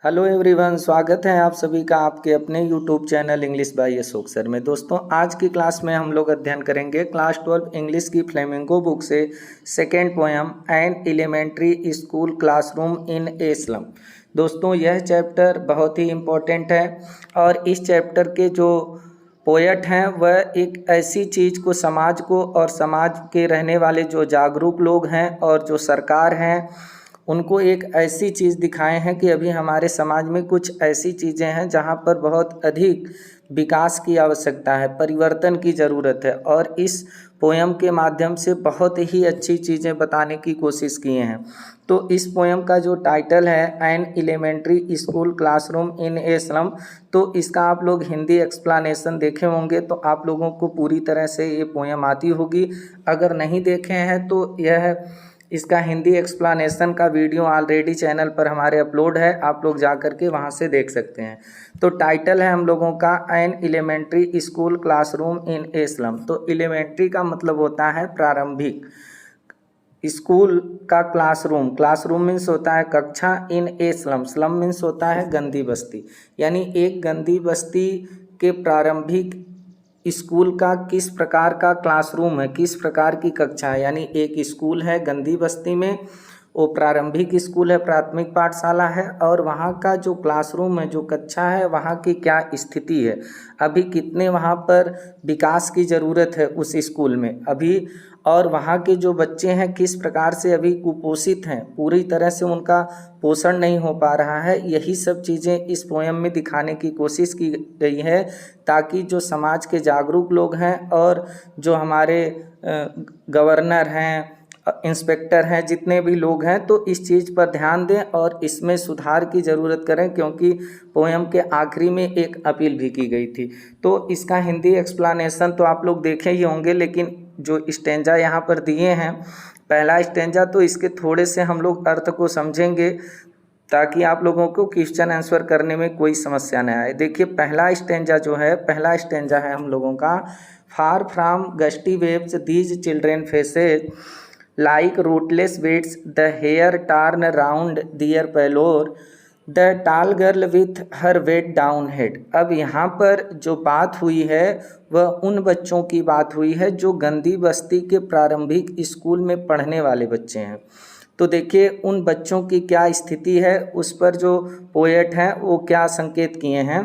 Hello everyone, स्वागत है आप सभी का आपके अपने YouTube channel English by Ashok sir में। दोस्तों, आज की क्लास में हम लोग अध्ययन करेंगे क्लास 12 इंग्लिश की फ्लेमिंगो बुक से second poem an elementary school classroom in a slum. दोस्तों, यह चैप्टर बहुत ही इम्पोर्टेंट है और इस चैप्टर के जो पोएट हैं वह एक ऐसी चीज़ को समाज को और समाज के रहने वाले जो जागरूक लोग हैं और जो सरकार हैं उनको एक ऐसी चीज़ दिखाए हैं कि अभी हमारे समाज में कुछ ऐसी चीज़ें हैं जहाँ पर बहुत अधिक विकास की आवश्यकता है, परिवर्तन की ज़रूरत है और इस पोएम के माध्यम से बहुत ही अच्छी चीज़ें बताने की कोशिश किए हैं। तो इस पोएम का जो टाइटल है an elementary school classroom in a slum, तो इसका आप लोग हिंदी एक्सप्लेनेशन देखे होंगे तो आप लोगों को पूरी तरह से ये पोएम आती होगी। अगर नहीं देखे हैं तो यह इसका हिंदी एक्सप्लेनेशन का वीडियो ऑलरेडी चैनल पर हमारे अपलोड है, आप लोग जा कर के वहाँ से देख सकते हैं। तो टाइटल है हम लोगों का an elementary school classroom in a slum. तो एलिमेंट्री का मतलब होता है प्रारंभिक, स्कूल का क्लासरूम, क्लासरूम मीन्स होता है कक्षा, इन ए स्लम, स्लम मीन्स होता है गंदी बस्ती, यानी एक गंदी बस्ती के प्रारंभिक स्कूल का किस प्रकार का क्लासरूम है, किस प्रकार की कक्षा है। यानी एक स्कूल है गंदी बस्ती में, वो प्रारंभिक स्कूल है, प्राथमिक पाठशाला है और वहाँ का जो क्लासरूम है, जो कक्षा है, वहाँ की क्या स्थिति है, अभी कितने वहाँ पर विकास की ज़रूरत है उस स्कूल में अभी, और वहाँ के जो बच्चे हैं किस प्रकार से अभी कुपोषित हैं, पूरी तरह से उनका पोषण नहीं हो पा रहा है। यही सब चीज़ें इस पोएम में दिखाने की कोशिश की गई है ताकि जो समाज के जागरूक लोग हैं और जो हमारे गवर्नर हैं, इंस्पेक्टर हैं, जितने भी लोग हैं तो इस चीज़ पर ध्यान दें और इसमें सुधार की ज़रूरत करें, क्योंकि पोएम के आखिरी में एक अपील भी की गई थी। तो इसका हिंदी एक्सप्लेनेशन तो आप लोग देखे ही होंगे, लेकिन जो स्टेंजा यहाँ पर दिए हैं, पहला स्टेंजा, तो इसके थोड़े से हम लोग अर्थ को समझेंगे ताकि आप लोगों को क्वेश्चन आंसर करने में कोई समस्या न आए। देखिए, पहला स्टेंजा जो है, पहला स्टेंजा है हम लोगों का, far from gusty waves these children faces like rootless weeds, the hair torn round their pallor, the tall girl with her weight down head। अब यहाँ पर जो बात हुई है वह उन बच्चों की बात हुई है जो गंदी बस्ती के प्रारंभिक स्कूल में पढ़ने वाले बच्चे हैं। तो देखिए उन बच्चों की क्या स्थिति है, उस पर जो पोएट हैं वो क्या संकेत किए हैं।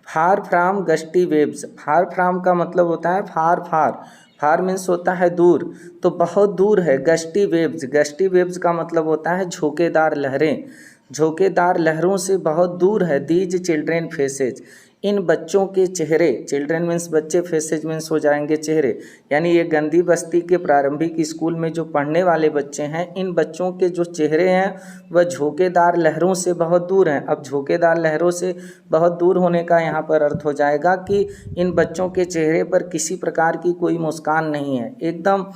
फार from gusty waves, far from का मतलब होता है फार फार, फार मीन्स होता है दूर, तो बहुत दूर है। गस्टी वेव्स, गस्टी वेव्स का मतलब होता है झोंकेदार लहरें, झोंकेदार लहरों से बहुत दूर है। दीज चिल्ड्रेन फेसेज, इन बच्चों के चेहरे, चिल्ड्रेन मीन्स बच्चे, फेसेज मीन्स हो जाएंगे चेहरे, यानी ये गंदी बस्ती के प्रारंभिक स्कूल में जो पढ़ने वाले बच्चे हैं, इन बच्चों के जो चेहरे हैं वह झोंकेदार लहरों से बहुत दूर हैं। अब झोंकेदार लहरों से बहुत दूर होने का यहाँ पर अर्थ हो जाएगा कि इन बच्चों के चेहरे पर किसी प्रकार की कोई मुस्कान नहीं है, एकदम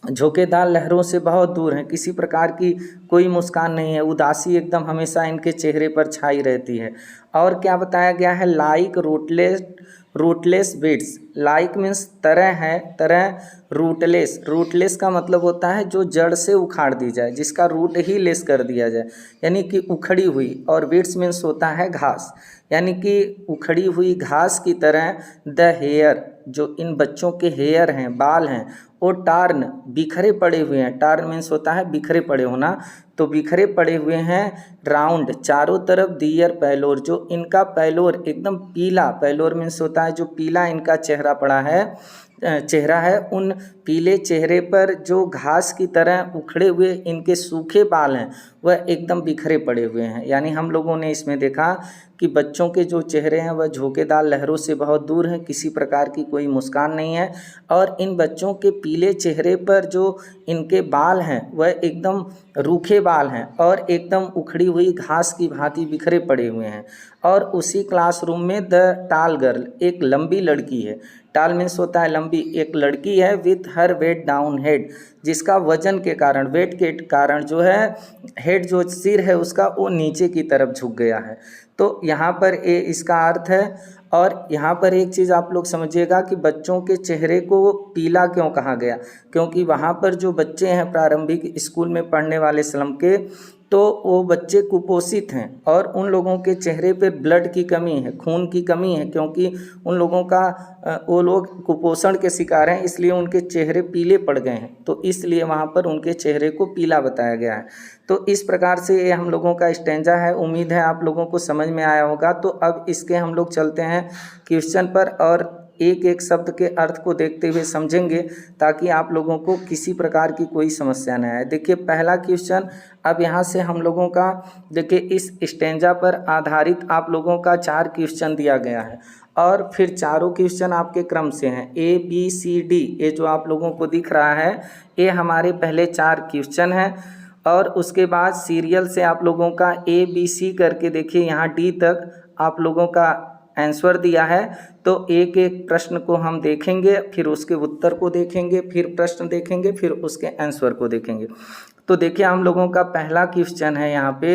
झोंकेदार लहरों से बहुत दूर हैं, किसी प्रकार की कोई मुस्कान नहीं है, उदासी एकदम हमेशा इनके चेहरे पर छाई रहती है। और क्या बताया गया है, like rootless beads, like means तरह है, तरह, रूटलेस, रूटलेस का मतलब होता है जो जड़ से उखाड़ दी जाए, जिसका रूट ही लेस कर दिया जाए, यानी कि उखड़ी हुई, और बीड्स मीन्स होता है घास, यानी कि उखड़ी हुई घास की तरह। द हेयर, जो इन बच्चों के हेयर हैं, बाल हैं, वो टार्न, बिखरे पड़े हुए हैं, टार्न मीन्स होता है बिखरे पड़े होना, तो बिखरे पड़े हुए हैं। राउंड, चारों तरफ, दियर पैलोर, जो इनका पैलोर एकदम पीला, पैलोर मीन्स होता है जो पीला इनका चेहरा पड़ा है, चेहरा है, उन पीले चेहरे पर जो घास की तरह उखड़े हुए इनके सूखे बाल हैं वह एकदम बिखरे पड़े हुए हैं। यानी हम लोगों ने इसमें देखा कि बच्चों के जो चेहरे हैं वह झोंकेदार लहरों से बहुत दूर हैं, किसी प्रकार की कोई मुस्कान नहीं है, और इन बच्चों के पीले चेहरे पर जो इनके बाल हैं वह एकदम रूखे बाल हैं और एकदम उखड़ी हुई घास की भांति बिखरे पड़े हुए हैं। और उसी क्लासरूम में द टाल गर्ल, एक लंबी लड़की है, टाल मीन्स होता है लंबी, एक लड़की है, with her weight down head, जिसका वजन के कारण, वेट के कारण जो है हेड, जो सिर है उसका, वो नीचे की तरफ झुक गया है। तो यहाँ पर ये इसका अर्थ है। और यहाँ पर एक चीज़ आप लोग समझिएगा कि बच्चों के चेहरे को पीला क्यों कहा गया, क्योंकि वहाँ पर जो बच्चे हैं प्रारंभिक स्कूल में पढ़ने वाले स्लम के, तो वो बच्चे कुपोषित हैं और उन लोगों के चेहरे पे ब्लड की कमी है, खून की कमी है, क्योंकि उन लोगों का वो लोग कुपोषण के शिकार हैं, इसलिए उनके चेहरे पीले पड़ गए हैं। तो इसलिए वहाँ पर उनके चेहरे को पीला बताया गया है। तो इस प्रकार से ये हम लोगों का स्टैंजा है। उम्मीद है आप लोगों को समझ में आया होगा। तो अब इसके हम लोग चलते हैं क्वेश्चन पर और एक एक शब्द के अर्थ को देखते हुए समझेंगे, ताकि आप लोगों को किसी प्रकार की कोई समस्या न आए। देखिए पहला क्वेश्चन, अब यहाँ से हम लोगों का देखिए इस स्टैंजा पर आधारित आप लोगों का 4 क्वेश्चन दिया गया है और फिर चारों क्वेश्चन आपके क्रम से हैं ABCD। ये जो आप लोगों को दिख रहा है ये हमारे पहले 4 क्वेश्चन हैं और उसके बाद सीरियल से आप लोगों का ABC करके देखिए यहाँ D तक आप लोगों का आंसर दिया है। तो एक एक प्रश्न को हम देखेंगे, फिर उसके उत्तर को देखेंगे, फिर प्रश्न देखेंगे, फिर उसके आंसर को देखेंगे। तो देखिए हम लोगों का पहला क्वेश्चन है यहाँ पे,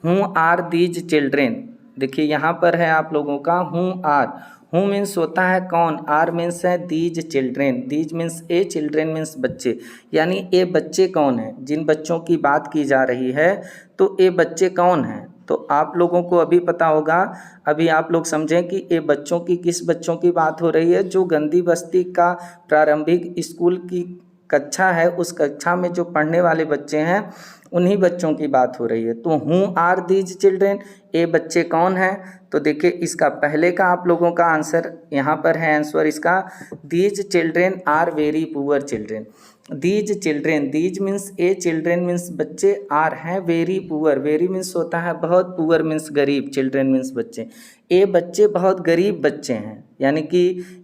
हु आर दीज चिल्ड्रेन। देखिए यहाँ पर है आप लोगों का हु आर। हु मीन्स होता है कौन, आर मीन्स है दीज चिल्ड्रेन, दीज मीन्स ए, चिल्ड्रेन मीन्स बच्चे, यानी ये बच्चे कौन हैं, जिन बच्चों की बात की जा रही है। तो ये बच्चे कौन हैं, तो आप लोगों को अभी पता होगा। अभी आप लोग समझें कि ये बच्चों की किस बच्चों की बात हो रही है। जो गंदी बस्ती का प्रारंभिक स्कूल की कक्षा है, उस कक्षा में जो पढ़ने वाले बच्चे हैं उन्हीं बच्चों की बात हो रही है। तो हु आर दीज चिल्ड्रेन, ये बच्चे कौन हैं। तो देखिए इसका पहले का आप लोगों का आंसर यहाँ पर है, आंसर इसका these children are very poor children. These children, these means ए, चिल्ड्रेन मीन्स बच्चे, आर हैं वेरी पुअर, वेरी मीन्स होता है बहुत, पुअर मीन्स गरीब, चिल्ड्रेन मीन्स बच्चे। ये बच्चे बहुत गरीब बच्चे हैं, यानी कि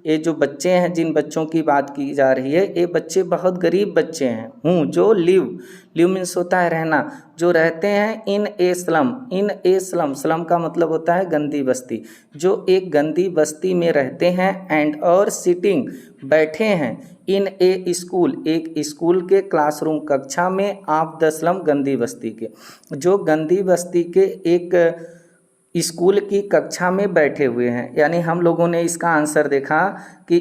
ये जो बच्चे हैं जिन बच्चों की बात की जा रही है ये बच्चे बहुत गरीब बच्चे हैं। हूँ जो लिव, लिव मीन्स होता है रहना, जो रहते हैं इन a slum, in a slum, slum का मतलब होता है गंदी बस्ती, जो एक गंदी बस्ती में रहते हैं। एंड और सिटिंग, बैठे हैं, इन ए स्कूल, एक स्कूल के क्लासरूम कक्षा में, आप द स्लम, गंदी बस्ती के, जो गंदी बस्ती के एक स्कूल की कक्षा में बैठे हुए हैं। यानी हम लोगों ने इसका आंसर देखा कि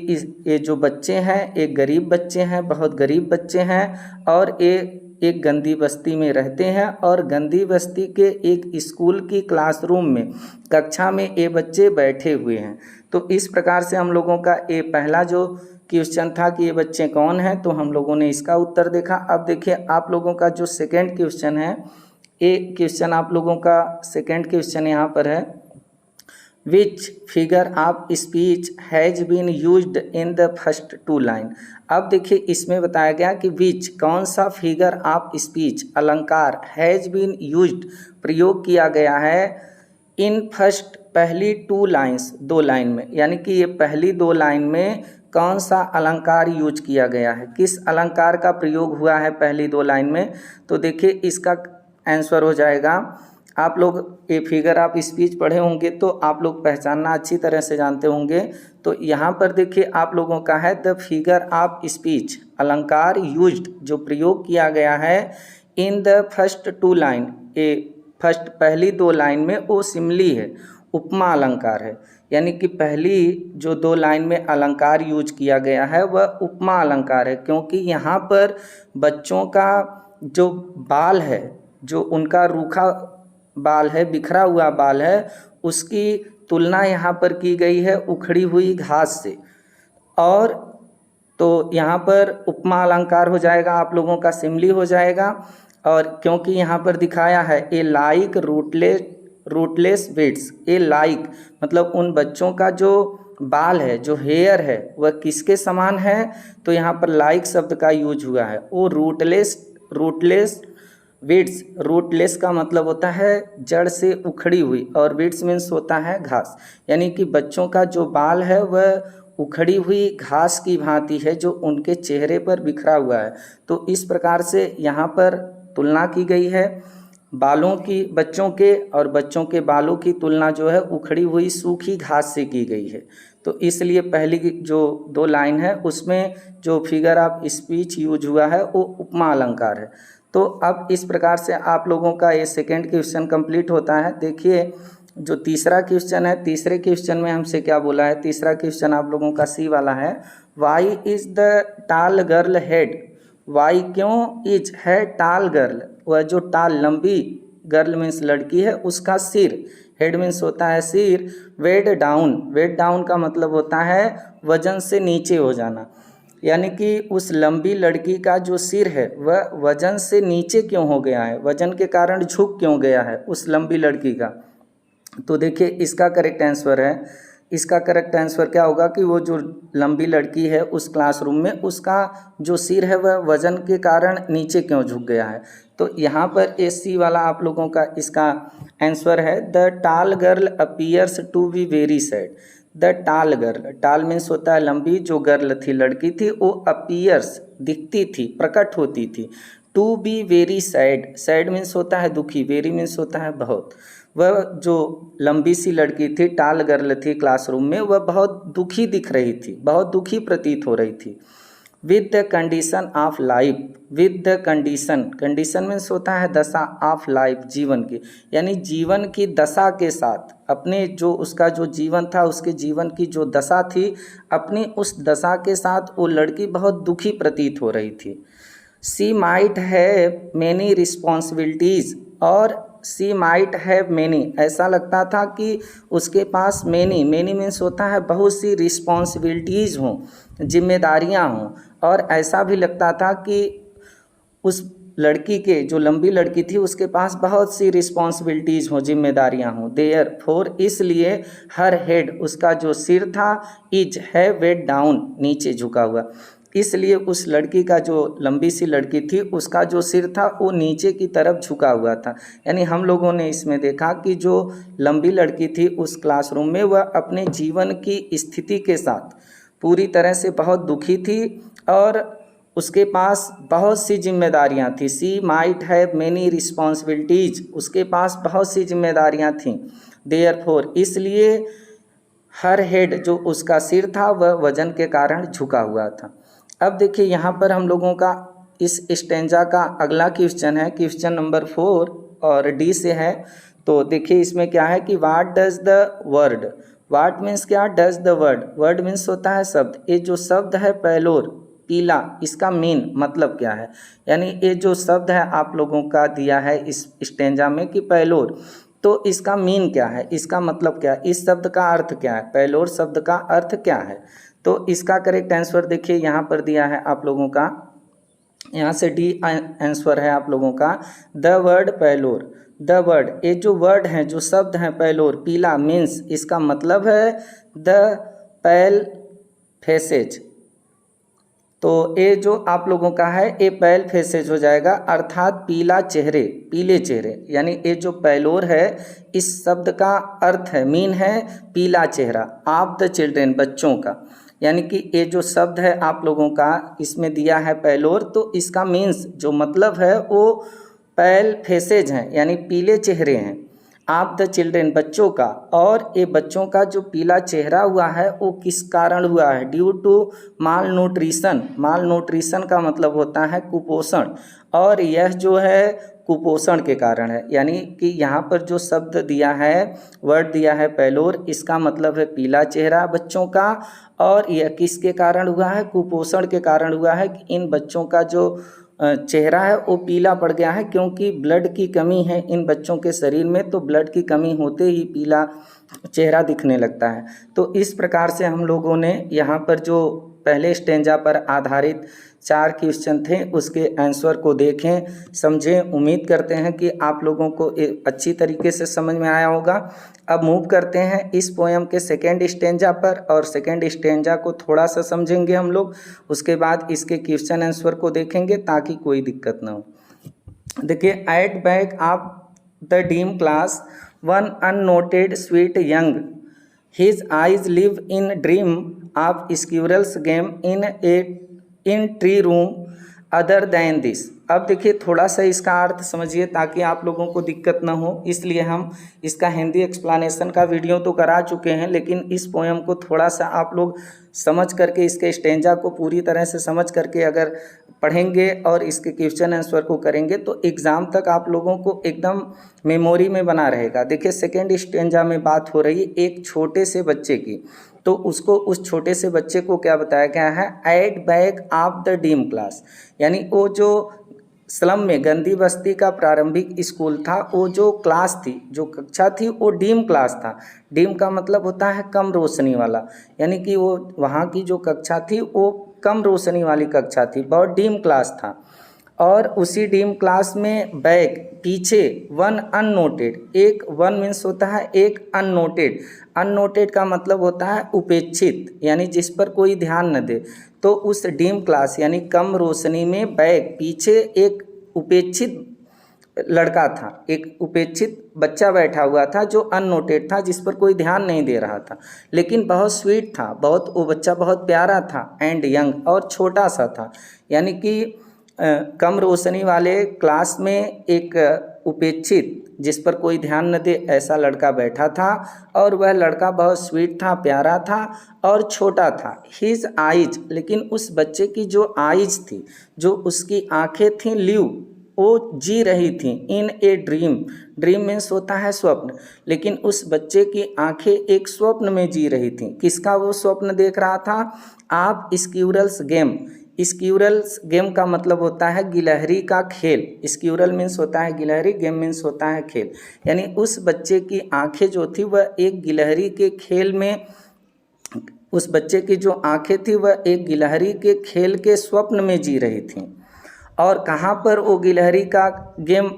ये जो बच्चे हैं ये गरीब बच्चे हैं, बहुत गरीब बच्चे हैं और ये एक गंदी बस्ती में रहते हैं और गंदी बस्ती के एक स्कूल की क्लासरूम में, कक्षा में ये बच्चे बैठे हुए हैं। तो इस प्रकार से हम लोगों का ये पहला जो क्वेश्चन था कि ये बच्चे कौन हैं, तो हम लोगों ने इसका उत्तर देखा। अब देखिए आप लोगों का जो सेकेंड क्वेश्चन है, एक क्वेश्चन आप लोगों का सेकेंड क्वेश्चन यहाँ पर है, which figure of speech has been used in the first 2 line. अब देखिए इसमें बताया गया कि विच, कौन सा फिगर ऑफ स्पीच, अलंकार, हैज़ बीन यूज्ड, प्रयोग किया गया है, इन फर्स्ट, पहली 2 लाइन्स, 2 लाइन में, यानी कि ये पहली 2 लाइन में कौन सा अलंकार यूज किया गया है, किस अलंकार का प्रयोग हुआ है पहली 2 लाइन में। तो देखिए इसका आंसर हो जाएगा, आप लोग ये फिगर ऑफ स्पीच पढ़े होंगे तो आप लोग पहचानना अच्छी तरह से जानते होंगे। तो यहाँ पर देखिए आप लोगों का है द फिगर ऑफ स्पीच, अलंकार यूज्ड, जो प्रयोग किया गया है इन द फर्स्ट 2 लाइन, ये फर्स्ट पहली 2 लाइन में वो सिमली है, उपमा अलंकार है, यानी कि पहली जो 2 लाइन में अलंकार यूज किया गया है वह उपमा अलंकार है। क्योंकि यहाँ पर बच्चों का जो बाल है, जो उनका रूखा बाल है, बिखरा हुआ बाल है, उसकी तुलना यहाँ पर की गई है उखड़ी हुई घास से, और तो यहाँ पर उपमा अलंकार हो जाएगा, आप लोगों का सिमली हो जाएगा। और क्योंकि यहाँ पर दिखाया है ए लाइक रूटलेस वीड्स, ए लाइक मतलब उन बच्चों का जो बाल है, जो हेयर है, वह किसके समान है, तो यहाँ पर लाइक शब्द का यूज हुआ है। वो रूटलेस वीड्स, रूटलेस का मतलब होता है जड़ से उखड़ी हुई, और वीड्स मीन्स होता है घास, यानी कि बच्चों का जो बाल है वह उखड़ी हुई घास की भांति है, जो उनके चेहरे पर बिखरा हुआ है। तो इस प्रकार से यहाँ पर तुलना की गई है बालों की, बच्चों के और बच्चों के बालों की तुलना जो है उखड़ी हुई सूखी घास से की गई है। तो इसलिए पहली जो 2 लाइन है उसमें जो फिगर ऑफ स्पीच यूज हुआ है वो उपमा अलंकार है। तो अब इस प्रकार से आप लोगों का ये सेकेंड क्वेश्चन कंप्लीट होता है। देखिए जो तीसरा क्वेश्चन है, तीसरे क्वेश्चन में हमसे क्या बोला है, तीसरा क्वेश्चन आप लोगों का सी वाला है, why is the tall girl head, Y क्यों इज है टाल गर्ल, वह जो टाल लंबी गर्ल मीन्स लड़की है, उसका सिर, हेड मीन्स होता है सिर, वेट डाउन, वेट डाउन का मतलब होता है वजन से नीचे हो जाना, यानी कि उस लंबी लड़की का जो सिर है वह वजन से नीचे क्यों हो गया है, वजन के कारण झुक क्यों गया है उस लंबी लड़की का। तो देखिए इसका करेक्ट आंसर है, इसका करेक्ट आंसर क्या होगा कि वो जो लंबी लड़की है उस क्लासरूम में उसका जो सिर है वह वजन के कारण नीचे क्यों झुक गया है। तो यहाँ पर ए सी वाला आप लोगों का इसका आंसर है, the tall girl appears to be very sad. The tall girl, tall means होता है लंबी, जो गर्ल थी लड़की थी वो अपीयर्स दिखती थी, प्रकट होती थी, to be very sad, sad means होता है दुखी, वेरी मीन्स होता है बहुत। वह जो लंबी सी लड़की थी, टाल गर्ल थी क्लासरूम में, वह बहुत दुखी दिख रही थी, बहुत दुखी प्रतीत हो रही थी। With the condition of life, with the condition, condition means होता है दशा, ऑफ लाइफ जीवन की, यानी जीवन की दशा के साथ, अपने जो उसका जो जीवन था उसके जीवन की जो दशा थी, अपनी उस दशा के साथ वो लड़की बहुत दुखी प्रतीत हो रही थी। She might have many responsibilities, और शी माइट हैव मैनी, ऐसा लगता था कि उसके पास मैनी, मैनी मीन्स होता है बहुत सी रिस्पॉन्सिबिलिटीज़ हों, जिम्मेदारियां हों, और ऐसा भी लगता था कि उस लड़की के, जो लंबी लड़की थी उसके पास बहुत सी रिस्पॉन्सिबिलिटीज़ हों, जिम्मेदारियां हों। देयर फोर, इसलिए हर हेड, उसका जो सिर था, इज है वेट डाउन, नीचे झुका हुआ, इसलिए उस लड़की का, जो लंबी सी लड़की थी उसका जो सिर था वो नीचे की तरफ झुका हुआ था। यानी हम लोगों ने इसमें देखा कि जो लंबी लड़की थी उस क्लासरूम में वह अपने जीवन की स्थिति के साथ पूरी तरह से बहुत दुखी थी और उसके पास बहुत सी जिम्मेदारियां थी। सी माइट हैव मैनी रिस्पॉन्सिबिलिटीज़, उसके पास बहुत सी जिम्मेदारियां थीं। देयरफॉर, इसलिए हर हेड, जो उसका सिर था वह वजन के कारण झुका हुआ था। अब देखिए यहाँ पर हम लोगों का इस स्टेंजा का अगला क्वेश्चन है, क्वेश्चन नंबर 4 और डी से है। तो देखिए इसमें क्या है कि what does the word, what means क्या, does the word, word means होता है शब्द, ये जो शब्द है पैलोर, पीला, इसका मीन मतलब क्या है। यानी ये जो शब्द है आप लोगों का दिया है इस स्टेंजा में कि पैलोर, तो इसका मीन क्या है, इसका मतलब क्या है, इस शब्द का अर्थ क्या है, पैलोर शब्द का अर्थ क्या है। तो इसका करेक्ट आंसर देखिए यहाँ पर दिया है आप लोगों का, यहाँ से डी आंसर है आप लोगों का, द वर्ड पैलोर। द वर्ड, ये जो वर्ड हैं, जो शब्द हैं पैलोर, पीला, मीन्स इसका मतलब है द पैल फेसेज। तो ये जो आप लोगों का है ये पैल फेसेज हो जाएगा, अर्थात पीला चेहरे, पीले चेहरे। यानी ये जो पैलोर है इस शब्द का अर्थ है, मीन है पीला चेहरा, ऑफ द चिल्ड्रेन, बच्चों का। यानी कि ये जो शब्द है आप लोगों का इसमें दिया है पैलोर, तो इसका मीन्स जो मतलब है वो पैल फेसेज हैं, यानी पीले चेहरे हैं, ऑफ द चिल्ड्रेन, बच्चों का। और ये बच्चों का जो पीला चेहरा हुआ है वो किस कारण हुआ है, due to malnutrition. Malnutrition का मतलब होता है कुपोषण, और यह जो है कुपोषण के कारण है। यानी कि यहाँ पर जो शब्द दिया है, वर्ड दिया है पैलोर, इसका मतलब है पीला चेहरा बच्चों का, और यह किसके कारण हुआ है, कुपोषण के कारण हुआ है कि इन बच्चों का जो चेहरा है वो पीला पड़ गया है, क्योंकि ब्लड की कमी है इन बच्चों के शरीर में, तो ब्लड की कमी होते ही पीला चेहरा दिखने लगता है। तो इस प्रकार से हम लोगों ने यहाँ पर जो पहले स्टेंजा पर आधारित 4 क्वेश्चन थे उसके आंसर को देखें, समझें। उम्मीद करते हैं कि आप लोगों को अच्छी तरीके से समझ में आया होगा। अब मूव करते हैं इस पोएम के सेकेंड स्टेंजा पर, और सेकेंड स्टेंजा को थोड़ा सा समझेंगे हम लोग, उसके बाद इसके क्वेश्चन आंसर को देखेंगे ताकि कोई दिक्कत ना हो। देखिए, at back of the dim class one unnoted sweet young, his eyes live in dream of squirrels game in tree room other than this। अब देखिए थोड़ा सा इसका अर्थ समझिए ताकि आप लोगों को दिक्कत ना हो, इसलिए हम इसका हिंदी एक्सप्लेनेशन का वीडियो तो करा चुके हैं, लेकिन इस पोएम को थोड़ा सा आप लोग समझ करके, इसके स्टेंजा को पूरी तरह से समझ करके अगर पढ़ेंगे और इसके क्वेश्चन आंसर को करेंगे तो एग्ज़ाम तक आप लोगों को एकदम मेमोरी में बना रहेगा। देखिए सेकेंड स्टेंजा में बात हो रही है एक छोटे से बच्चे की, तो उसको, उस छोटे से बच्चे को क्या बताया गया है, at back of the dim class, यानी वो जो स्लम में गंदी बस्ती का प्रारंभिक स्कूल था। वो जो क्लास थी, जो कक्षा थी, वो डीम क्लास था। डीम का मतलब होता है कम रोशनी वाला, यानी कि वो वहाँ की जो कक्षा थी वो कम रोशनी वाली कक्षा थी, बहुत डीम क्लास था। और उसी डीम क्लास में बैक पीछे वन अननोटेड, एक वन मीन्स होता है एक अननोटेड, अननोटेड का मतलब होता है उपेक्षित, यानी जिस पर कोई ध्यान न दे। तो उस डीम क्लास यानी कम रोशनी में बैक पीछे एक उपेक्षित लड़का था, एक उपेक्षित बच्चा बैठा हुआ था जो अननोटेड था, जिस पर कोई ध्यान नहीं दे रहा था, लेकिन बहुत स्वीट था, बहुत वो बच्चा बहुत प्यारा था, एंड यंग और छोटा सा था। यानी कि कम रोशनी वाले क्लास में एक उपेक्षित, जिस पर कोई ध्यान न दे, ऐसा लड़का बैठा था, और वह लड़का बहुत स्वीट था, प्यारा था और छोटा था। हिज आइज, लेकिन उस बच्चे की जो आइज थी, जो उसकी आंखें थीं, लिव, वो जी रही थी इन ए ड्रीम, ड्रीम मीन्स होता है स्वप्न, लेकिन उस बच्चे की आंखें एक स्वप्न में जी रही थी। किसका वो स्वप्न देख रहा था? आप स्क्यूरल्स गेम, स्क्यूरल्स गेम का मतलब होता है गिलहरी का खेल। स्क्यूरल मीन्स होता है गिलहरी, गेम मीन्स होता है खेल। यानी उस बच्चे की आंखें जो थी वह एक गिलहरी के खेल में, उस बच्चे की जो आंखें थी वह एक गिलहरी के खेल के स्वप्न में जी रही थी। और कहाँ पर वो गिलहरी का गेम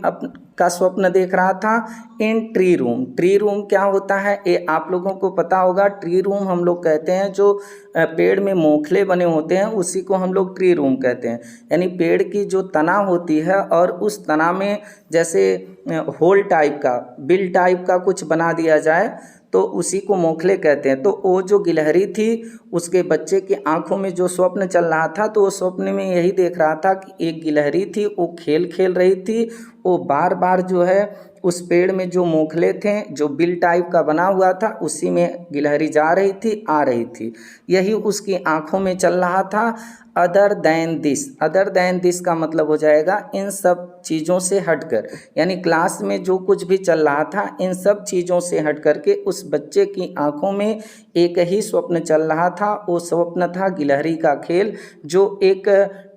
का स्वप्न देख रहा था? In tree room. Tree room क्या होता है ये आप लोगों को पता होगा। ट्री रूम हम लोग कहते हैं जो पेड़ में मोखले बने होते हैं, उसी को हम लोग ट्री रूम कहते हैं। यानी पेड़ की जो तना होती है और उस तना में जैसे होल टाइप का, बिल टाइप का कुछ बना दिया जाए तो उसी को मोखले कहते हैं। तो वो जो गिलहरी थी, उसके बच्चे की आंखों में जो स्वप्न चल रहा था, तो वो स्वप्न में यही देख रहा था कि एक गिलहरी थी, वो खेल खेल रही थी, वो बार बार जो है उस पेड़ में जो मोखले थे, जो बिल टाइप का बना हुआ था, उसी में गिलहरी जा रही थी, आ रही थी, यही उसकी आंखों में चल रहा था। Other than this, other than this का मतलब हो जाएगा इन सब चीज़ों से हटकर, यानी क्लास में जो कुछ भी चल रहा था इन सब चीज़ों से हट करके उस बच्चे की आंखों में एक ही स्वप्न चल रहा था। वो स्वप्न था गिलहरी का खेल, जो एक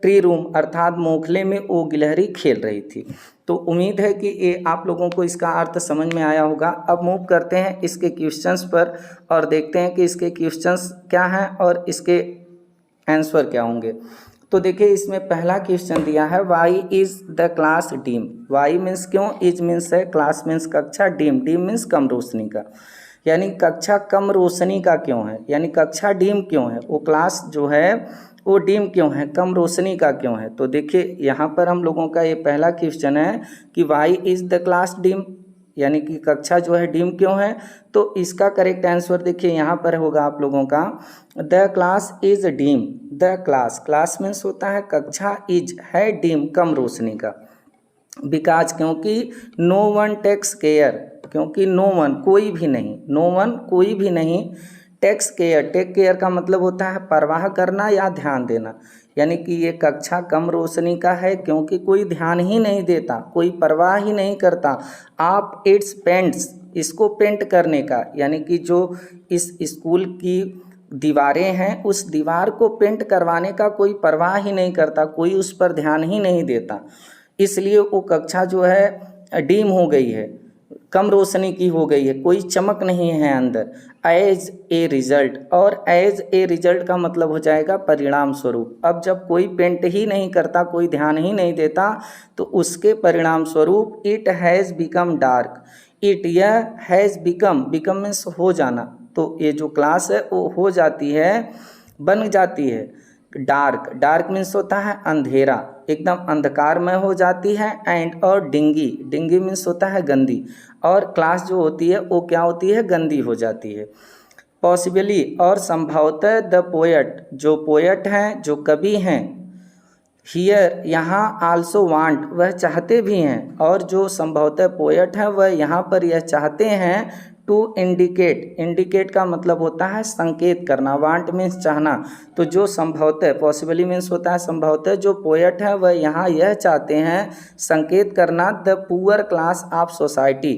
ट्री रूम अर्थात मोखले में वो गिलहरी खेल रही थी। तो उम्मीद है कि ये आप लोगों को इसका अर्थ समझ में आया होगा। अब मूव करते हैं इसके क्वेश्चंस पर और देखते हैं कि इसके क्वेश्चंस क्या हैं और इसके आंसर क्या होंगे। तो देखिए इसमें पहला क्वेश्चन दिया है why is the class dim. Why means क्यों, इज मीन्स है, क्लास मीन्स कक्षा, डीम, डीम मीन्स कम रोशनी का, यानी कक्षा कम रोशनी का क्यों है, यानी कक्षा डीम क्यों है, वो क्लास जो है वो डीम क्यों है, कम रोशनी का क्यों है। तो देखिए यहाँ पर हम लोगों का ये पहला क्वेश्चन है कि why is the class dim, यानी कि कक्षा जो है डीम क्यों है। तो इसका करेक्ट आंसर देखिए यहाँ पर होगा आप लोगों का the class is dim. The class, class means होता है कक्षा, इज है डीम कम रोशनी का। बिकॉज क्योंकि नो वन टेक्स केयर, क्योंकि नो वन कोई भी नहीं, नो वन कोई भी नहीं, टेक्स केयर, टेक केयर का मतलब होता है परवाह करना या ध्यान देना, यानी कि ये कक्षा कम रोशनी का है क्योंकि कोई ध्यान ही नहीं देता, कोई परवाह ही नहीं करता। आप इट्स पेंट्स, इसको पेंट करने का, यानी कि जो इस स्कूल की दीवारें हैं उस दीवार को पेंट करवाने का कोई परवाह ही नहीं करता, कोई उस पर ध्यान ही नहीं देता, इसलिए वो कक्षा जो है डीम हो गई है, कम रोशनी की हो गई है, कोई चमक नहीं है अंदर। एज ए रिजल्ट, और एज ए रिजल्ट का मतलब हो जाएगा परिणाम स्वरूप। अब जब कोई पेंट ही नहीं करता, कोई ध्यान ही नहीं देता, तो उसके परिणाम स्वरूप it has become dark. It, यह, हैज़ बिकम, बिकम मीन्स हो जाना, तो ये जो क्लास है वो हो जाती है, बन जाती है डार्क। डार्क मीन्स होता है अंधेरा, एकदम अंधकारमय हो जाती है। एंड, और डिंगी, डिंगी मीन्स होता है गंदी, और क्लास जो होती है वो क्या होती है, गंदी हो जाती है। पॉसिबली, और संभवतः द पोएट, जो पोएट हैं, जो कवि हैं, हियर, यहाँ, आल्सो वांट, वह चाहते भी हैं, और जो संभवतः पोएट हैं वह यहाँ पर यह चाहते हैं टू इंडिकेट, इंडिकेट का मतलब होता है संकेत करना, वांट मीन्स चाहना, तो जो संभवतः, पॉसिबली मीन्स होता है संभवतः, जो पोएट है वह यहाँ यह चाहते हैं संकेत करना the poor class of society,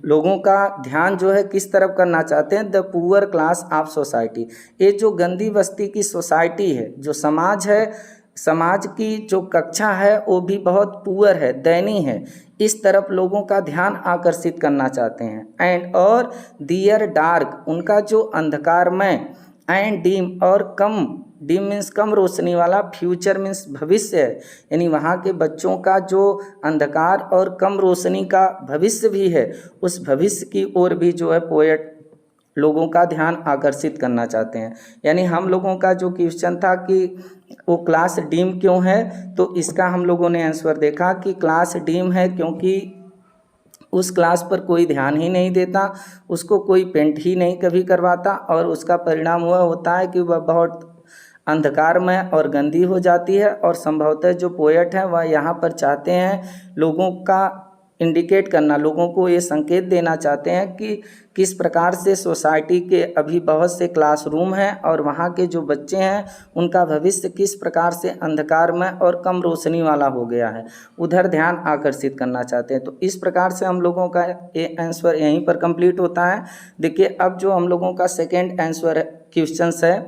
लोगों का ध्यान जो है किस तरफ करना चाहते हैं, the poor class of society, ये जो गंदी बस्ती की सोसाइटी है, जो समाज है, समाज की जो कक्षा है वो भी बहुत पुअर है, दयनीय है, इस तरफ लोगों का ध्यान आकर्षित करना चाहते हैं। एंड और दियर डार्क, उनका जो अंधकारमय, एंड डीम और कम, डीम मीन्स कम रोशनी वाला, फ्यूचर मीन्स भविष्य है, यानी वहाँ के बच्चों का जो अंधकार और कम रोशनी का भविष्य भी है, उस भविष्य की ओर भी जो है पोएट लोगों का ध्यान आकर्षित करना चाहते हैं। यानी हम लोगों का जो क्वेश्चन था कि वो क्लास डीम क्यों है, तो इसका हम लोगों ने आंसर देखा कि क्लास डीम है क्योंकि उस क्लास पर कोई ध्यान ही नहीं देता, उसको कोई पेंट ही नहीं कभी करवाता, और उसका परिणाम वह होता है कि वह बहुत अंधकारमय और गंदी हो जाती है। और संभवतः जो पोएट है वह यहाँ पर चाहते हैं लोगों का इंडिकेट करना, लोगों को ये संकेत देना चाहते हैं कि किस प्रकार से सोसाइटी के अभी बहुत से क्लासरूम हैं और वहाँ के जो बच्चे हैं उनका भविष्य किस प्रकार से अंधकारमय और कम रोशनी वाला हो गया है, उधर ध्यान आकर्षित करना चाहते हैं। तो इस प्रकार से हम लोगों का ये आंसर यहीं पर कंप्लीट होता है। देखिए अब जो हम लोगों का सेकेंड आंसर क्वेश्चन है,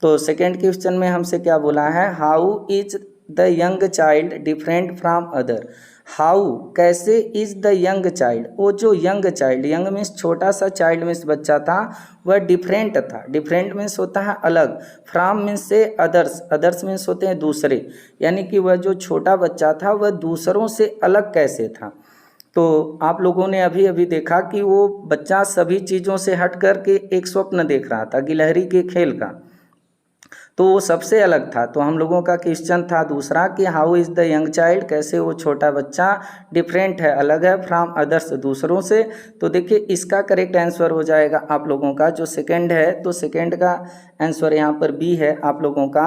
तो सेकेंड क्वेश्चन में हमसे क्या बोला है, how is the young child different from other. How, कैसे, इज द यंग चाइल्ड, वो जो यंग चाइल्ड, यंग मीन्स छोटा सा, चाइल्ड मीन्स बच्चा था, वह डिफरेंट था। डिफरेंट मीन्स होता है अलग, फ्रॉम मीन्स से अदर्स, अदर्स मीन्स होते हैं दूसरे, यानी कि वह जो छोटा बच्चा था वह दूसरों से अलग कैसे था। तो आप लोगों ने अभी अभी देखा कि वो बच्चा सभी चीज़ों से हट कर के एक स्वप्न देख रहा था, गिलहरी के खेल का, तो वो सबसे अलग था। तो हम लोगों का क्वेश्चन था दूसरा कि how is the young child, कैसे वो छोटा बच्चा डिफरेंट है, अलग है, फ्रॉम अदर्स, दूसरों से। तो देखिए इसका करेक्ट आंसर हो जाएगा आप लोगों का जो सेकंड है, तो सेकंड का आंसर यहाँ पर बी है आप लोगों का,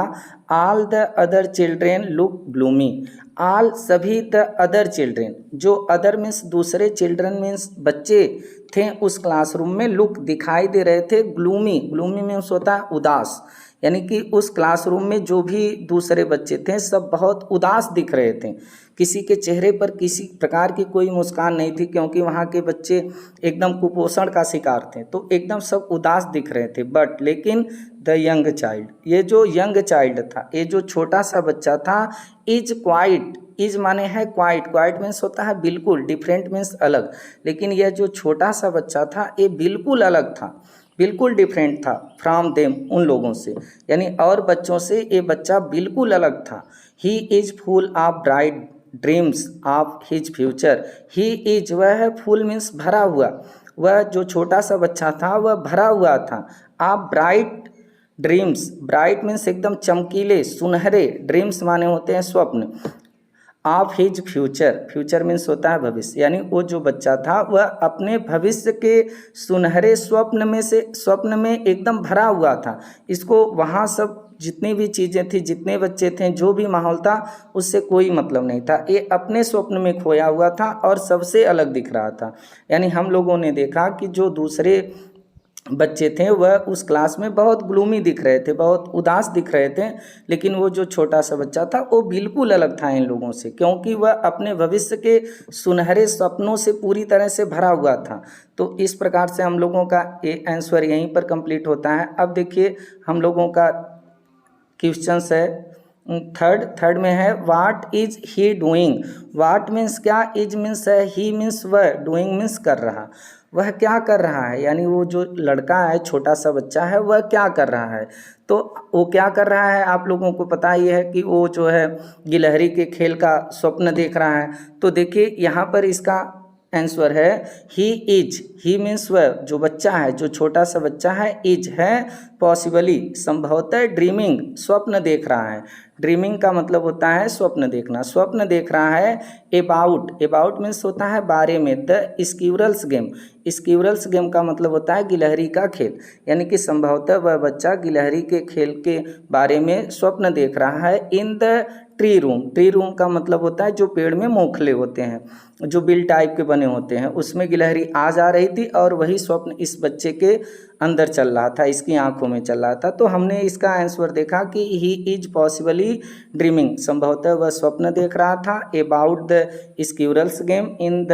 all the other children look bloomy. All, सभी, द अदर चिल्ड्रेन, जो अदर मीन्स दूसरे, चिल्ड्रन मीन्स बच्चे थे उस क्लासरूम में, लुक दिखाई दे रहे थे, ग्लूमी, ग्लूमी मीन्स होता है उदास, यानी कि उस क्लासरूम में जो भी दूसरे बच्चे थे सब बहुत उदास दिख रहे थे, किसी के चेहरे पर किसी प्रकार की कोई मुस्कान नहीं थी, क्योंकि वहाँ के बच्चे एकदम कुपोषण का शिकार थे, तो एकदम सब उदास दिख रहे थे। बट लेकिन द यंग चाइल्ड, ये जो यंग चाइल्ड था, ये जो छोटा सा बच्चा था, इज क्वाइट, इज माने है क्वाइट, क्वाइट मीन्स होता है बिल्कुल, डिफरेंट मीन्स अलग, लेकिन यह जो छोटा सा बच्चा था ये बिल्कुल अलग था, बिल्कुल डिफरेंट था, फ्रॉम देम, उन लोगों से, यानी और बच्चों से ये बच्चा बिल्कुल अलग था। He is full of bright dreams of his future. He is, वह है, फुल मीन्स भरा हुआ, वह जो छोटा सा बच्चा था वह भरा हुआ था, of bright dreams, bright means एकदम चमकीले, सुनहरे, ड्रीम्स माने होते हैं स्वप्न, of his future, future means होता है भविष्य, यानी वो जो बच्चा था वह अपने भविष्य के सुनहरे स्वप्न में से, स्वप्न में एकदम भरा हुआ था। इसको वहाँ सब जितनी भी चीज़ें थी, जितने बच्चे थे, जो भी माहौल था, उससे कोई मतलब नहीं था, ये अपने स्वप्न में खोया हुआ था और सबसे अलग दिख रहा था। यानी हम लोगों ने देखा कि जो दूसरे बच्चे थे वह उस क्लास में बहुत ग्लूमी दिख रहे थे, बहुत उदास दिख रहे थे, लेकिन वो जो छोटा सा बच्चा था वो बिल्कुल अलग था इन लोगों से, क्योंकि वह अपने भविष्य के सुनहरे सपनों से पूरी तरह से भरा हुआ था। तो इस प्रकार से हम लोगों का ये आंसर यहीं पर कंप्लीट होता है। अब देखिए हम लोगों का क्वेश्चंस है थर्ड में है, what is he doing. What means क्या, इज मीन्स है, ही मीन्स वह, डूइंग मीन्स कर रहा, वह क्या कर रहा है, यानी वो जो लड़का है, छोटा सा बच्चा है, वह क्या कर रहा है। तो वो क्या कर रहा है आप लोगों को पता ही है कि वो जो है गिलहरी के खेल का स्वप्न देख रहा है। तो देखिए यहाँ पर इसका आंसर है ही इज, ही मीन्स वह जो बच्चा है, जो छोटा सा बच्चा है, इज है, पॉसिबली, संभवतः, ड्रीमिंग, स्वप्न देख रहा है। ड्रीमिंग का मतलब होता है स्वप्न देखना, स्वप्न देख रहा है अबाउट, अबाउट मीन्स होता है बारे में, the squirrels game, squirrels game का मतलब होता है गिलहरी का खेल, यानी कि संभवतः वह बच्चा गिलहरी के खेल के बारे में स्वप्न देख रहा है। In the tree room, tree room का मतलब होता है जो पेड़ में मोखले होते हैं, जो बिल टाइप के बने होते हैं, उसमें गिलहरी आ जा रही थी और वही स्वप्न इस बच्चे के अंदर चल रहा था, इसकी आंखों में चल रहा था। तो हमने इसका आंसर देखा कि ही इज पॉसिबली ड्रीमिंग, संभवतः वह स्वप्न देख रहा था about the squirrels game in the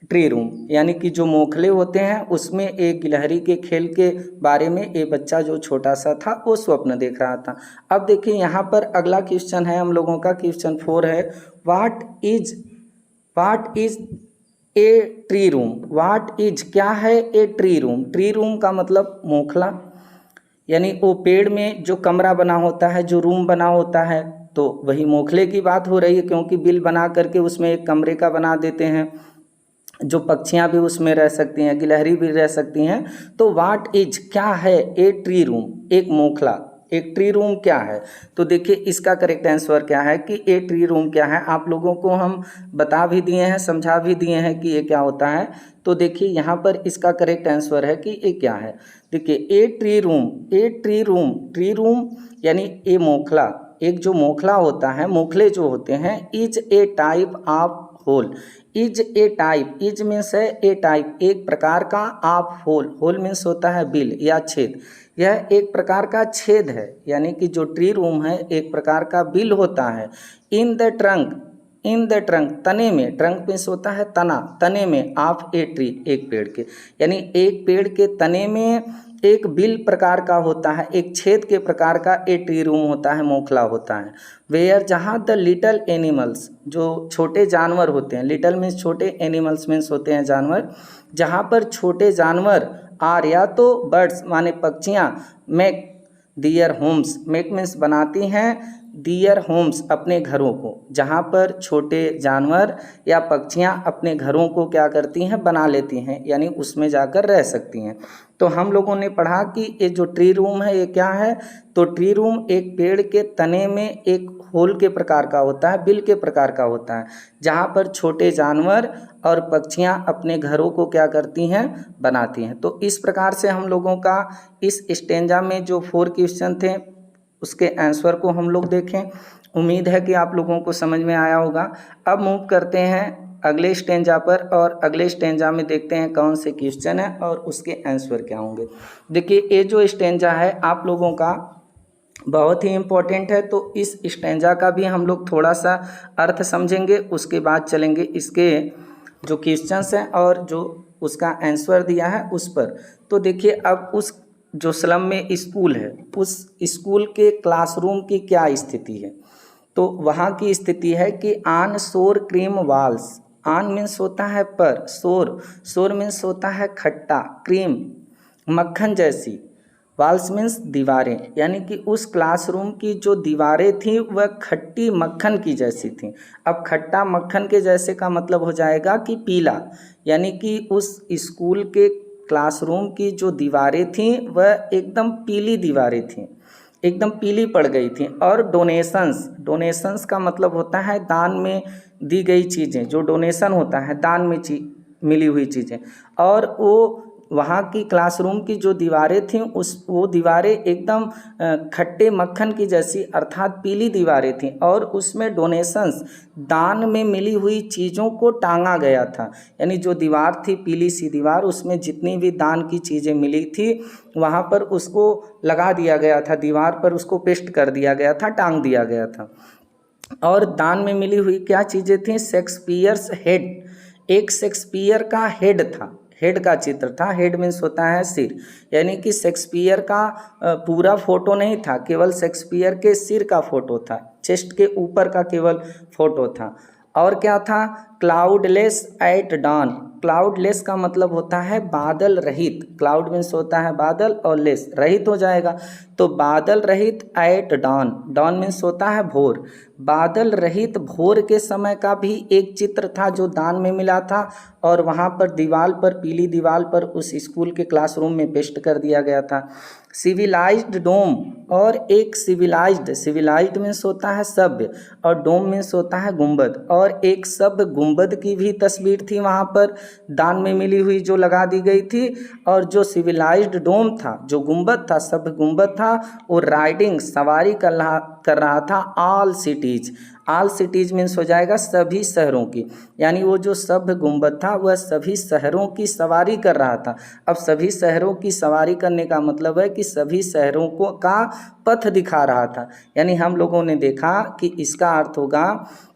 tree room, यानी कि जो मोखले होते हैं उसमें एक गिलहरी के खेल के बारे में एक बच्चा जो छोटा सा था वो स्वप्न देख रहा था। अब देखिए यहाँ पर अगला क्वेश्चन है हम लोगों का, क्वेश्चन 4 है, what is a tree room. What is क्या है a tree room. Tree room का मतलब मोखला, यानी वो पेड़ में जो कमरा बना होता है, जो रूम बना होता है, तो वही मोखले की बात हो रही है, क्योंकि बिल बना करके उसमें एक कमरे का बना देते हैं, जो पक्षियां भी उसमें रह सकती हैं, गिलहरी भी रह सकती हैं। तो वाट इज क्या है ए ट्री रूम, एक मोखला, एक ट्री रूम क्या है। तो देखिए इसका करेक्ट आंसर क्या है कि ए ट्री रूम क्या है, आप लोगों को हम बता भी दिए हैं, समझा भी दिए हैं कि ये क्या होता है। तो देखिए यहाँ पर इसका करेक्ट आंसर है कि ये क्या है। देखिए a tree room, a tree room, tree room यानी ए मोखला, एक जो मोखला होता है, मोखले जो होते हैं, is a type of hole. Is a type, is means है ए टाइप, एक प्रकार का, ऑफ होल, होल मीन्स होता है बिल या छेद, यह एक प्रकार का छेद है, यानी कि जो ट्री रूम है एक प्रकार का बिल होता है। In the trunk, in the trunk, तने में, ट्रंक मीन्स होता है तना, तने में, ऑफ ए ट्री, एक पेड़ के, यानी एक पेड़ के तने में एक बिल प्रकार का होता है, एक छेद के प्रकार का ए ट्री रूम होता है, मोखला होता है। वेयर, जहाँ द लिटल एनिमल्स, जो छोटे जानवर होते हैं, लिटल मीन्स छोटे, एनिमल्स मीन्स होते हैं जानवर, जहाँ पर छोटे जानवर आर या तो बर्ड्स माने पक्षियाँ, make their homes, make means बनाती हैं, दियर होम्स अपने घरों को, जहाँ पर छोटे जानवर या पक्षियाँ अपने घरों को क्या करती हैं, बना लेती हैं, यानी उसमें जाकर रह सकती हैं। तो हम लोगों ने पढ़ा कि ये जो ट्री रूम है ये क्या है, तो ट्री रूम एक पेड़ के तने में एक होल के प्रकार का होता है, बिल के प्रकार का होता है, जहाँ पर छोटे जानवर और पक्षियाँ अपने घरों को क्या करती हैं, बनाती हैं। तो इस प्रकार से हम लोगों का इस स्टेंजा में जो 4 क्वेश्चन थे उसके आंसर को हम लोग देखें। उम्मीद है कि आप लोगों को समझ में आया होगा। अब मूव करते हैं अगले स्टेंजा पर, और अगले स्टेंजा में देखते हैं कौन से क्वेश्चन है और उसके आंसर क्या होंगे। देखिए ये जो स्टेंजा है आप लोगों का बहुत ही इम्पोर्टेंट है, तो इस स्टेंजा का भी हम लोग थोड़ा सा अर्थ समझेंगे, उसके बाद चलेंगे इसके जो क्वेश्चंस हैं और जो उसका आंसर दिया है उस पर। तो देखिए अब उस जो स्लम में स्कूल है, उस स्कूल के क्लासरूम की क्या स्थिति है। तो वहाँ की स्थिति है कि आन सोर क्रीम वाल्स, आन मीन्स होता है पर, सोर, सोर मीन्स होता है खट्टा, क्रीम मक्खन जैसी, वाल्स मीन्स दीवारें, यानी कि उस क्लासरूम की जो दीवारें थी वह खट्टी मक्खन की जैसी थी। अब खट्टा मक्खन के जैसे का मतलब हो जाएगा कि पीला, यानी कि उस स्कूल के क्लासरूम की जो दीवारें थीं वह एकदम पीली दीवारें थीं, एकदम पीली पड़ गई थी। और डोनेशंस, डोनेशंस का मतलब होता है दान में दी गई चीज़ें, जो डोनेशन होता है दान में मिली हुई चीज़ें, और वो वहाँ की क्लासरूम की जो दीवारें थीं वो दीवारें एकदम खट्टे मक्खन की जैसी अर्थात पीली दीवारें थीं, और उसमें डोनेशंस दान में मिली हुई चीज़ों को टांगा गया था, यानी जो दीवार थी पीली सी दीवार, उसमें जितनी भी दान की चीज़ें मिली थी वहाँ पर उसको लगा दिया गया था, दीवार पर उसको पेस्ट कर दिया गया था, टांग दिया गया था। और दान में मिली हुई क्या चीज़ें थीं, शेक्सपियर्स हेड, एक शेक्सपियर का हेड था, हेड का चित्र था, हेड मीन्स होता है सिर, यानी कि शेक्सपियर का पूरा फोटो नहीं था, केवल शेक्सपियर के सिर का फोटो था, चेस्ट के ऊपर का केवल फोटो था। और क्या था, क्लाउडलेस एट डॉन, क्लाउडलेस का मतलब होता है बादल रहित, क्लाउड मीन्स होता है बादल और लेस रहित हो जाएगा, तो बादल रहित एट डॉन, डॉन मीन्स होता है भोर, बादल रहित भोर के समय का भी एक चित्र था जो दान में मिला था, और वहाँ पर दीवार पर, पीली दीवार पर उस स्कूल के क्लासरूम में पेस्ट कर दिया गया था। सिविलाइज्ड डोम, और एक सिविलाइज्ड, सिविलाइज्ड मीन्स होता है सभ्य, और डोम मीन्स होता है गुंबद, और एक सभ्य गुंबद की भी तस्वीर थी वहाँ पर दान में मिली हुई जो लगा दी गई थी। और जो सिविलाइज्ड डोम था, जो गुंबद था, सभ्य गुंबद था, वो राइडिंग सवारी कर रहा था all cities, all cities means हो जाएगा सभी शहरों की, यानी वो जो सभ्य गुंबद था वह सभी शहरों की सवारी कर रहा था। अब सभी शहरों की सवारी करने का मतलब है कि सभी शहरों को का पथ दिखा रहा था। यानी हम लोगों ने देखा कि इसका अर्थ होगा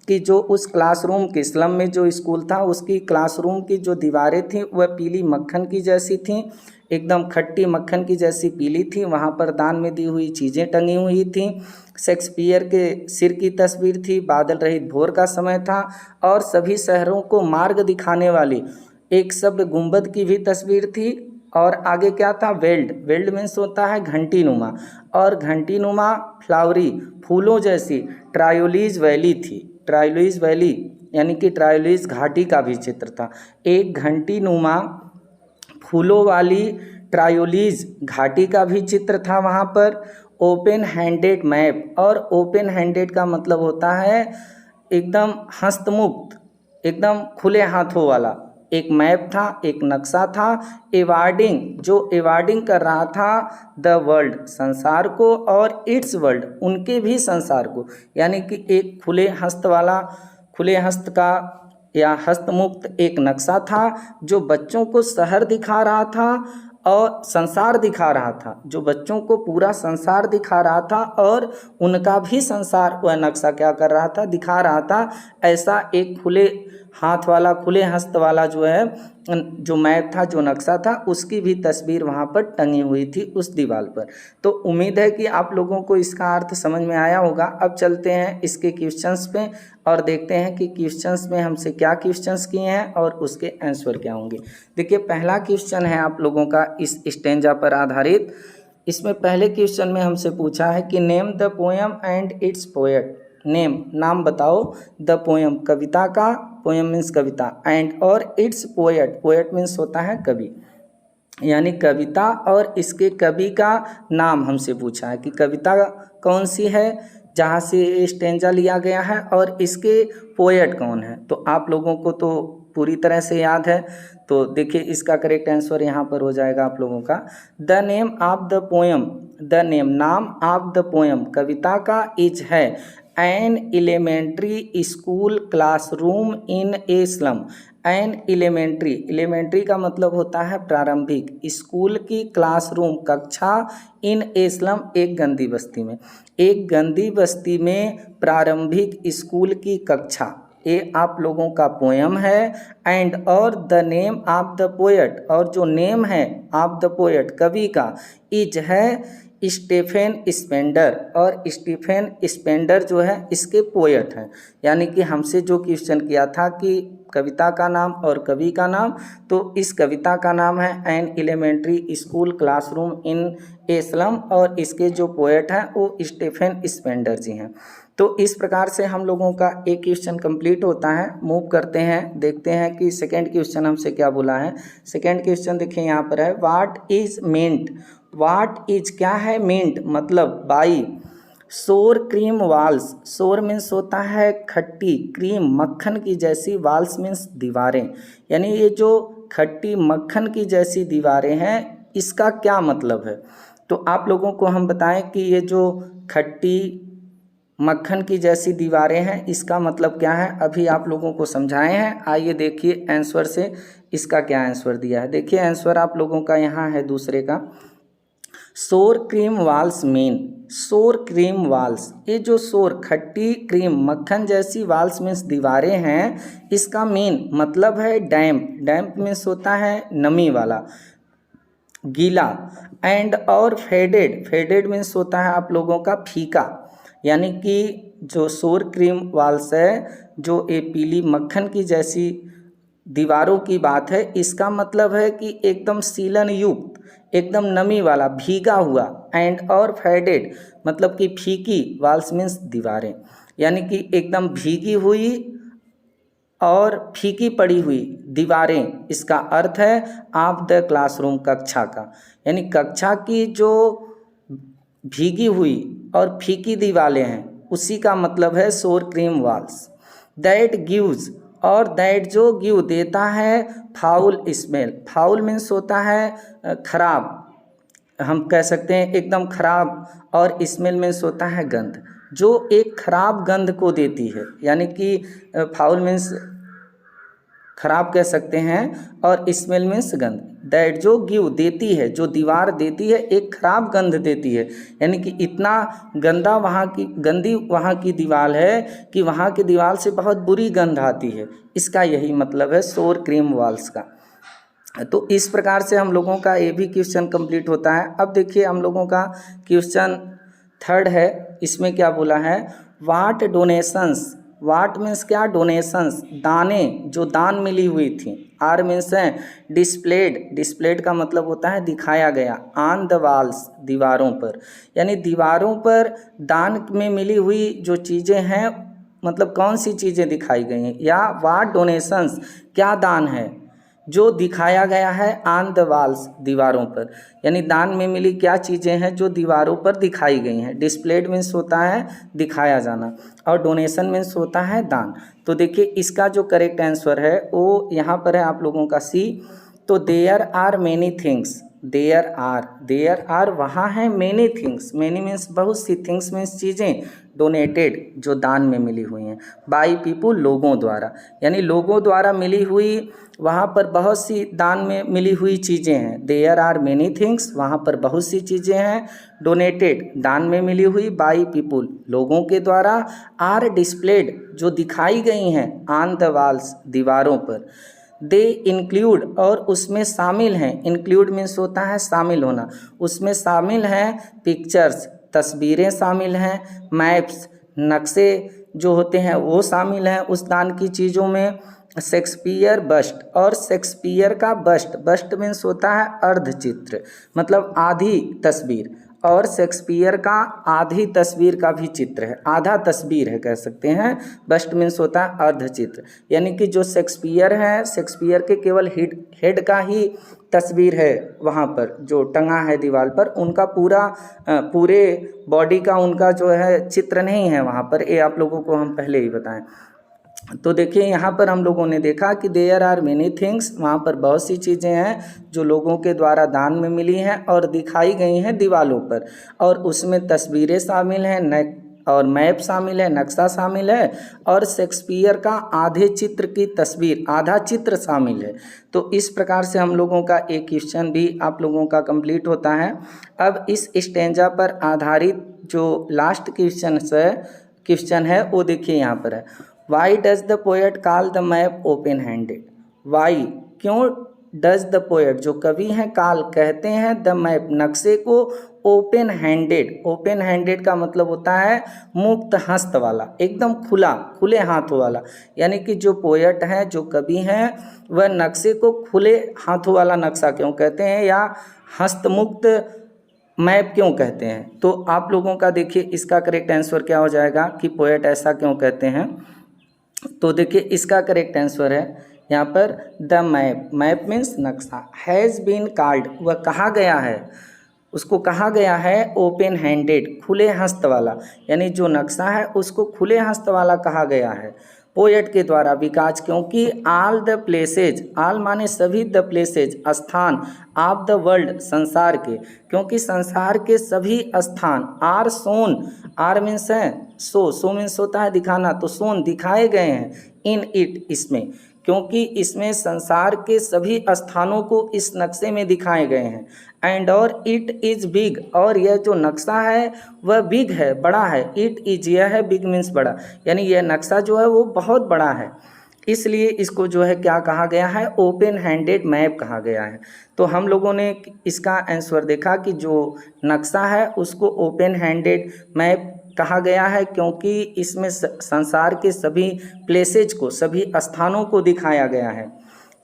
कि जो उस क्लासरूम की स्लम में जो स्कूल था उसकी क्लासरूम की जो दीवारें थीं वह पीली मक्खन की जैसी थीं, एकदम खट्टी मक्खन की जैसी पीली थी। वहाँ पर दान में दी हुई चीज़ें टंगी हुई थीं। शेक्सपियर के सिर की तस्वीर थी। बादल रहित भोर का समय था और सभी शहरों को मार्ग दिखाने वाली एक सभ्य गुंबद की भी तस्वीर थी। और आगे क्या था? वेल्ड। वेल्ड मीन्स होता है घंटी नुमा, और घंटी नुमा फ्लावरी फूलों जैसी ट्रायोलीज वैली थी। ट्रायोलीज वैली यानी कि ट्रायोलीज घाटी का भी चित्र था। एक घंटी नुमा फूलों वाली ट्रायोलीज घाटी का भी चित्र था वहाँ पर। ओपन हैंडेड मैप, और ओपन हैंडेड का मतलब होता है एकदम हस्तमुक्त, एकदम खुले हाथों वाला एक मैप था, एक नक्शा था। एवार्डिंग, जो एवार्डिंग कर रहा था द वर्ल्ड संसार को, और इट्स वर्ल्ड उनके भी संसार को, यानी कि एक खुले हस्त वाला, खुले हस्त का या हस्तमुक्त एक नक्शा था जो बच्चों को शहर दिखा रहा था और संसार दिखा रहा था, जो बच्चों को पूरा संसार दिखा रहा था और उनका भी संसार वह नक्शा क्या कर रहा था? दिखा रहा था। ऐसा एक खुले हाथ वाला, खुले हस्त वाला जो है जो मैप था, जो नक्शा था, उसकी भी तस्वीर वहाँ पर टंगी हुई थी उस दीवार पर। तो उम्मीद है कि आप लोगों को इसका अर्थ समझ में आया होगा। अब चलते हैं इसके क्वेश्चंस पे और देखते हैं कि क्वेश्चंस में हमसे क्या क्वेश्चंस किए हैं और उसके आंसर क्या होंगे। देखिए, पहला क्वेश्चन है आप लोगों का इस स्टेंजा पर आधारित। इसमें पहले क्वेश्चन में हमसे पूछा है कि name the poem and it's poet. Name, नाम बताओ, द पोएम कविता का, पोएम मीन्स कविता, एंड और इट्स पोएट, पोएट मीन्स होता है कवि, यानी कविता और इसके कवि का नाम हमसे पूछा है कि कविता कौन सी है जहाँ से ये स्टेंजा लिया गया है और इसके पोएट कौन है। तो आप लोगों को तो पूरी तरह से याद है। तो देखिए, इसका करेक्ट आंसर यहाँ पर हो जाएगा आप लोगों का the name of the poem. The name, नाम, ऑफ द पोएम कविता का, इज है an elementary school classroom in a slum. An elementary, elementary का मतलब होता है प्रारंभिक, स्कूल की क्लासरूम कक्षा, इन ए स्लम एक गंदी बस्ती में, एक गंदी बस्ती में प्रारंभिक स्कूल की कक्षा, ये आप लोगों का पोएम है। एंड और the name of the poet, और जो नेम है ऑफ द पोएट कवि का, इज है स्टीफेन स्पेंडर, और स्टीफेन स्पेंडर जो है इसके पोएट हैं। यानी कि हमसे जो क्वेश्चन किया था कि कविता का नाम और कवि का नाम, तो इस कविता का नाम है an elementary school classroom in a slum, और इसके जो पोएट हैं वो स्टीफेन स्पेंडर जी हैं। तो इस प्रकार से हम लोगों का एक क्वेश्चन कंप्लीट होता है। मूव करते हैं, देखते हैं कि सेकंड क्वेश्चन हमसे क्या बोला है। सेकंड क्वेश्चन देखिए यहाँ पर है, what is mint. What is क्या है? मिंट मतलब बाई सोर क्रीम वाल्स। सोर मीन्स होता है खट्टी, क्रीम मक्खन की जैसी, वाल्स मीन्स दीवारें, यानी ये जो खट्टी मक्खन की जैसी दीवारें हैं इसका क्या मतलब है। तो आप लोगों को हम बताएं कि ये जो खट्टी मक्खन की जैसी दीवारें हैं इसका मतलब क्या है, अभी आप लोगों को समझाए हैं। आइए देखिए आंसर से इसका क्या आंसर दिया है। देखिए आंसर आप लोगों का यहाँ है दूसरे का, सोर क्रीम वाल्स मीन, सोर क्रीम वाल्स, ये जो सोर खट्टी क्रीम मक्खन जैसी, वाल्स मीन्स दीवारें हैं, इसका मीन मतलब है डैम्प। डैम्प मीन्स होता है नमी वाला, गीला। एंड और फेडेड, फेडेड मीन्स होता है आप लोगों का फीका। यानी कि जो सोर क्रीम वाल्स है, जो ये पीली मक्खन की जैसी दीवारों की बात है, इसका मतलब है कि एकदम सीलन युक्त, एकदम नमी वाला, भीगा हुआ। एंड और फेडेड मतलब कि फीकी, वाल्स मीन्स दीवारें, यानी कि एकदम भीगी हुई और फीकी पड़ी हुई दीवारें, इसका अर्थ है ऑफ द क्लासरूम कक्षा का, यानी कक्षा की जो भीगी हुई और फीकी दीवारें हैं उसी का मतलब है सोर क्रीम वाल्स। दैट गिव्स, और दैट जो गिव देता है फाउल स्मेल। फाउल मीन्स होता है खराब, हम कह सकते हैं एकदम खराब, और स्मेल मीन्स होता है गंध। जो एक खराब गंध को देती है, यानी कि फाउल मीन्स खराब कह सकते हैं, और स्मेल मीन्स गंध। दैट जो गिव देती है, जो दीवार देती है एक खराब गंध देती है, यानी कि इतना गंदा गंदी वहाँ की दीवार है कि वहाँ की दीवार से बहुत बुरी गंध आती है। इसका यही मतलब है सोर क्रीम वॉल्स का। तो इस प्रकार से हम लोगों का ये भी क्वेश्चन कंप्लीट होता है। अब देखिए हम लोगों का क्वेश्चन थर्ड है, इसमें क्या बोला है, वाट डोनेशंस, वाट मीन्स क्या, डोनेशंस दाने, जो दान मिली हुई थी। आर मीन्स है डिस्प्लेड, डिस्प्लेड का मतलब होता है दिखाया गया, ऑन द वॉल्स दीवारों पर, यानी दीवारों पर दान में मिली हुई जो चीज़ें हैं, मतलब कौन सी चीज़ें दिखाई गई हैं, या वाट डोनेशंस क्या दान है जो दिखाया गया है ऑन द वॉल्स दीवारों पर, यानी दान में मिली क्या चीज़ें हैं जो दीवारों पर दिखाई गई हैं। डिस्प्लेड मीन्स होता है दिखाया जाना, और डोनेशन मीन्स होता है दान। तो देखिए इसका जो करेक्ट आंसर है वो यहाँ पर है आप लोगों का सी। तो there are many things, there are वहाँ है मैनी थिंग्स, मैनी मीन्स बहुत सी, थिंग्स मीन्स चीज़ें, डोनेटेड जो दान में मिली हुई हैं, बाई पीपुल लोगों द्वारा, यानी लोगों द्वारा मिली हुई, वहाँ पर बहुत सी दान में मिली हुई चीज़ें हैं। देयर आर मैनी थिंग्स, वहाँ पर बहुत सी चीज़ें हैं, डोनेटेड दान में मिली हुई, बाई पीपुल लोगों के द्वारा, आर डिस्प्लेड जो दिखाई गई हैं, ऑन द वॉल्स दीवारों पर, दे इंक्लूड और उसमें शामिल हैं, इंक्लूड मीन्स होता है शामिल होना, उसमें शामिल हैं पिक्चर्स तस्वीरें शामिल हैं, मैप्स नक्शे जो होते हैं वो शामिल हैं उस दान की चीज़ों में, शेक्सपियर बस्ट और शेक्सपियर का बस्ट, बस्ट मीन्स होता है अर्धचित्र मतलब आधी तस्वीर, और शेक्सपियर का आधी तस्वीर का भी चित्र है, आधा तस्वीर है कह सकते हैं, बस्ट मीन्स होता है अर्धचित्र, यानी कि जो शेक्सपियर है, शेक्सपियर के केवल हेड का ही तस्वीर है वहाँ पर जो टंगा है दीवार पर, उनका पूरे बॉडी का उनका जो है चित्र नहीं है वहाँ पर, ये आप लोगों को हम पहले ही बताएं। तो देखिए यहाँ पर हम लोगों ने देखा कि देयर आर मेनी थिंग्स, वहाँ पर बहुत सी चीज़ें हैं जो लोगों के द्वारा दान में मिली हैं और दिखाई गई हैं दीवारों पर, और उसमें तस्वीरें शामिल हैं, और मैप शामिल है, नक्शा शामिल है, और शेक्सपियर का आधे चित्र की तस्वीर, आधा चित्र शामिल है। तो इस प्रकार से हम लोगों का एक क्वेश्चन भी आप लोगों का कंप्लीट होता है। अब इस स्टेंजा पर आधारित जो लास्ट क्वेश्चन है वो देखिए यहाँ पर है, why does the poet call the map open handed, why क्यों, डज द पोएट जो कवि हैं कॉल कहते हैं, द मैप नक्शे को, ओपन हैंडेड, ओपन हैंडेड का मतलब होता है मुक्त हस्त वाला, एकदम खुले हाथों वाला, यानी कि जो पोएट हैं जो कवि हैं वह नक्शे को खुले हाथों वाला नक्शा क्यों कहते हैं या हस्तमुक्त मैप क्यों कहते हैं। तो आप लोगों का देखिए इसका करेक्ट आंसर क्या हो जाएगा कि पोएट ऐसा क्यों कहते हैं। तो देखिए इसका करेक्ट आंसर है यहाँ पर द मैप, मैप मीन्स नक्शा, हैज़ बीन कॉल्ड वह कहा गया है, उसको कहा गया है ओपन हैंडेड खुले हस्त वाला, यानी जो नक्शा है उसको खुले हस्त वाला कहा गया है पोएट के द्वारा, बिकॉज क्योंकि ऑल द प्लेसेज, ऑल माने सभी, द प्लेसेज स्थान, ऑफ द वर्ल्ड संसार के, क्योंकि संसार के सभी स्थान, आर सोन, आर मीन्स है सो मीन्स होता है दिखाना, तो सोन दिखाए गए हैं, इन इट इसमें, क्योंकि इसमें संसार के सभी स्थानों को इस नक्शे में दिखाए गए हैं, एंड और इट इज़ बिग, और यह जो नक्शा है वह बिग है, बड़ा है, इट इज यह है, बिग मीन्स बड़ा, यानी यह नक्शा जो है वो बहुत बड़ा है, इसलिए इसको जो है क्या कहा गया है, ओपन हैंडेड मैप कहा गया है। तो हम लोगों ने इसका आंसर देखा कि जो नक्शा है उसको ओपन हैंडेड मैप कहा गया है क्योंकि इसमें संसार के सभी प्लेसेज को, सभी स्थानों को दिखाया गया है,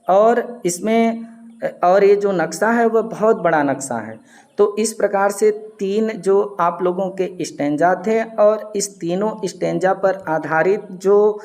और इसमें, और ये जो नक्शा है वह बहुत बड़ा नक्शा है। तो इस प्रकार से तीन जो आप लोगों के स्टेंजा थे, और इस तीनों स्टेंजा पर आधारित जो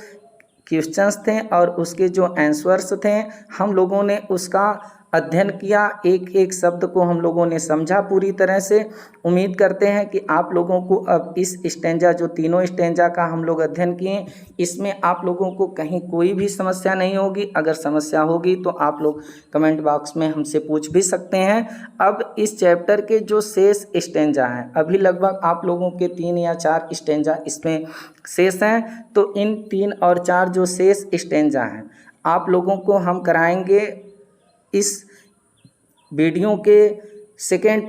क्वेश्चंस थे और उसके जो आंसर्स थे हम लोगों ने उसका अध्ययन किया, एक एक शब्द को हम लोगों ने समझा पूरी तरह से। उम्मीद करते हैं कि आप लोगों को अब इस स्टेंजा, जो तीनों स्टेंजा का हम लोग अध्ययन किए, इसमें आप लोगों को कहीं कोई भी समस्या नहीं होगी। अगर समस्या होगी तो आप लोग कमेंट बॉक्स में हमसे पूछ भी सकते हैं। अब इस चैप्टर के जो शेष स्टेंजा हैं, अभी लगभग आप लोगों के 3 या 4 स्टेंजा इसमें शेष हैं, तो इन 3 और 4 जो शेष स्टेंजा हैं आप लोगों को हम कराएंगे इस वीडियो के सेकेंड